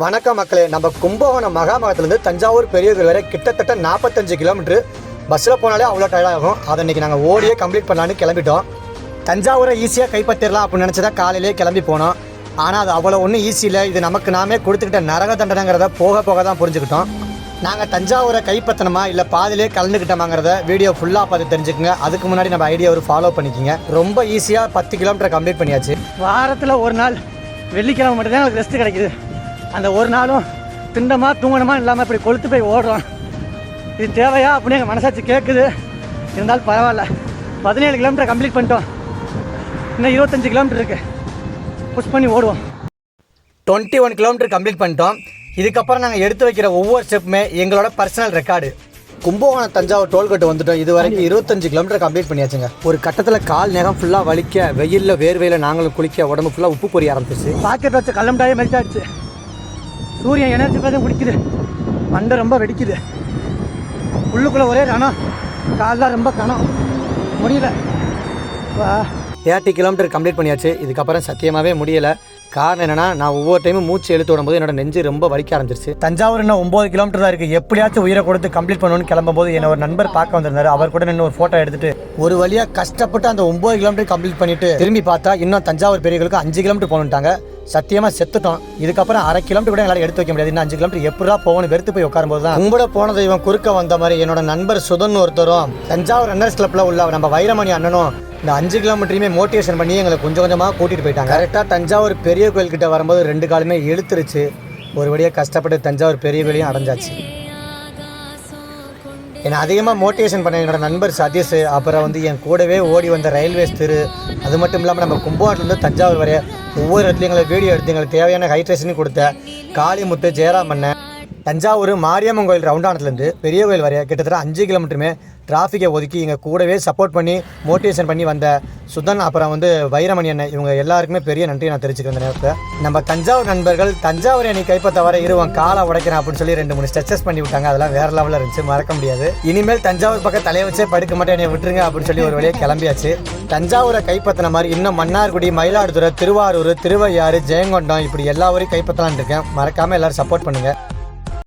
வணக்கம் மக்களே. நம்ம கும்பகோணம் மகாமகத்துலேருந்து தஞ்சாவூர் பெரிய கோயில் வரை கிட்டத்தட்ட 45 கிலோமீட்டர். பஸ்ஸில் போனாலே அவ்வளோ டயர்டாகும். அதை இன்றைக்கி நாங்கள் ஓடியே கம்ப்ளீட் பண்ணலான்னு கிளம்பிட்டோம். தஞ்சாவூரை ஈஸியாக கைப்பற்றிடலாம் அப்படின்னு நினச்சி தான் காலையிலே கிளம்பி போனோம். ஆனால் அது அவ்வளோ ஒன்றும் ஈஸி இல்லை. இது நமக்கு நாமே கொடுத்துக்கிட்ட நரக தண்டனைங்கிறத போக போக தான் புரிஞ்சுக்கிட்டோம். நாங்கள் தஞ்சாவூரை கைப்பற்றணுமா இல்லை பாதிலே கலந்துக்கிட்டோமாங்கிறத வீடியோ ஃபுல்லாக பார்த்து தெரிஞ்சுக்குங்க. அதுக்கு முன்னாடி நம்ம ஐடியா ஒரு ஃபாலோ பண்ணிக்கோங்க. ரொம்ப ஈஸியாக 10 கிலோமீட்டர் கம்ப்ளீட் பண்ணியாச்சு. வாரத்தில் ஒரு நாள் வெள்ளிக்கிழமை மட்டும்தான் எனக்கு ரெஸ்ட்டு கிடைக்குது. அந்த ஒரு நாளும் திண்டமா தூங்கணுமா இல்லாமல் இப்படி கொளுத்து போய் ஓடுறோம். இது தேவையா அப்படின்னு எங்கள் மனசாட்சி கேட்குது. இருந்தாலும் பரவாயில்ல. 17 கிலோமீட்டர் கம்ப்ளீட் பண்ணிட்டோம். இன்னும் 25 கிலோமீட்டர் இருக்குது. புஷ் பண்ணி ஓடுவோம். 21 கிலோமீட்டர் கம்ப்ளீட் பண்ணிட்டோம். இதுக்கப்புறம் நாங்கள் எடுத்து வைக்கிற ஒவ்வொரு ஸ்டெப்புமே எங்களோட personal record. Kumbakonam Thanjavur tollgate வந்துட்டோம். இது வரைக்கும் 25 கிலோமீட்டர் கம்ப்ளீட் பண்ணியாச்சுங்க. ஒரு கட்டத்தில் கால் நேரம் ஃபுல்லாக வலிக்க, வெயிலில் வேர்வையில் நாங்களும் குளிக்க, உடம்பு ஃபுல்லாக உப்பு பொரிய ஆரம்பிச்சிச்சு. பாக்கெட் வச்ச கல்லம்டாயே மெல்ட்டாயிடுச்சு. சூரியன் எனர்ஜி பார்த்து குடிக்குது. மண்டை ரொம்ப வெடிக்குது. உள்ளுக்குள்ளே ஒரே கணம். கால்லாம் ரொம்ப கணம். முடியல. 30 கிலோமீட்டர் கம்ப்ளீட் பண்ணியாச்சு. இதுக்கப்புறம் சத்தியமாகவே முடியலை. காரணம் என்னன்னா, நான் ஒவ்வொரு டைமும் மூச்சு இழுத்து விடும்போது என்னோட நெஞ்சு ரொம்ப வலிக்க ஆரம்பிச்சிருச்சு. தஞ்சாவூர் இன்னும் 9 கிலோமீட்டர் தான் இருக்குது. எப்படியாச்சும் உயிரை கொடுத்து கம்ப்ளீட் பண்ணணும்னு கிளம்பும்போது என்ன ஒரு நண்பர் பார்க்க வந்திருந்தாரு. அவர் கூட நின்று ஒரு ஃபோட்டோ எடுத்துட்டு ஒரு வழியாக கஷ்டப்பட்டு அந்த 9 கிலோமீட்டர் கம்ப்ளீட் பண்ணிட்டு திரும்பி பார்த்தா இன்னும் தஞ்சாவூர் பெரியவர்களுக்கு 5 கிலோமீட்டர் போகணுட்டாங்க. சத்தியமாக செத்துட்டோம். இதுக்கப்புறம் 1/2 கிலோமீட்டர் கூட எங்களால் எடுத்து வைக்க முடியாது. இன்னும் 5 கிலோமீட்டர் எப்படா போகணும் வெறுத்து போய் உட்காரும்போது தான் உங்களோட போனது இவன் குறுக்க வந்த மாதிரி என்னோட நண்பர் சுதன் ஒருத்தரும் தஞ்சாவூர் ரன்னர்ஸ் கிளப்பில் உள்ள நம்ம வைரமணி அண்ணனும் இந்த 5 கிலோமீட்டரையுமே மோட்டிவேஷன் பண்ணி எங்களை கொஞ்சம் கொஞ்சமாக கூட்டிகிட்டு போயிட்டாங்க. கரெக்டாக தஞ்சாவூர் பெரிய கோயில்கிட்ட வரும்போது 2 காலுமே இழுத்துருச்சு. ஒரு வழியாக கஷ்டப்பட்டு தஞ்சாவூர் பெரிய கோயிலையும் அடைஞ்சாச்சு. என்னை அதிகமாக மோட்டிவேஷன் பண்ண என்னோட நண்பர் சதீஷ், அப்புறம் என் கூடவே ஓடி வந்த ரயில்வேஸ் திரு, அது மட்டும் இல்லாமல் நம்ம கும்பகோணத்துலேருந்து தஞ்சாவூர் வரைய ஒவ்வொரு இடத்துலையும் எங்களை வீடியோ எடுத்து எங்களுக்கு தேவையான ஹைட்ரேஷனையும் கொடுத்த காளிமுத்து ஜெயராமண்ண, தஞ்சாவூர் மாரியம்மன் கோயில் ரவுண்டானத்துலேருந்து பெரிய கோயில் வரைய கிட்டத்தட்ட 5 கிலோமீட்டருமே டிராஃபிக்கை ஒதுக்கி எங்கள் கூடவே சப்போர்ட் பண்ணி மோட்டிவேஷன் பண்ணி வந்த சுதன், அப்புறம் வைரமணி அண்ணன், இவங்க எல்லாருக்குமே பெரிய நன்றி நான் தெரிஞ்சுக்கிறேன். இந்த நேரத்தில் நம்ம தஞ்சாவூர் நண்பர்கள் தஞ்சாவூர் அணி கைப்பற்ற வர இருவன் காலை உடைக்கிறேன் அப்படின்னு சொல்லி 2-3 ஸ்ட்ரெச்சஸ் பண்ணி விட்டாங்க. அதெல்லாம் வேறு லெவலில் இருந்துச்சு, மறக்க முடியாது. இனிமேல் தஞ்சாவூர் பக்கம் தலையை வச்சே படுக்க மாட்டேன், என்னை விட்டுருங்க அப்படின்னு சொல்லி ஒரு வழியாக கிளம்பியாச்சு. தஞ்சாவூரை கைப்பற்றின மாதிரி இன்னும் மன்னார்குடி, மயிலாடுதுறை, திருவாரூர், திருவையாறு, ஜெயங்கொண்டம் இப்படி எல்லா ஊரையும் கைப்பற்றலான்னு இருக்கேன். மறக்காமல் எல்லோரும் சப்போர்ட் பண்ணுங்கள்.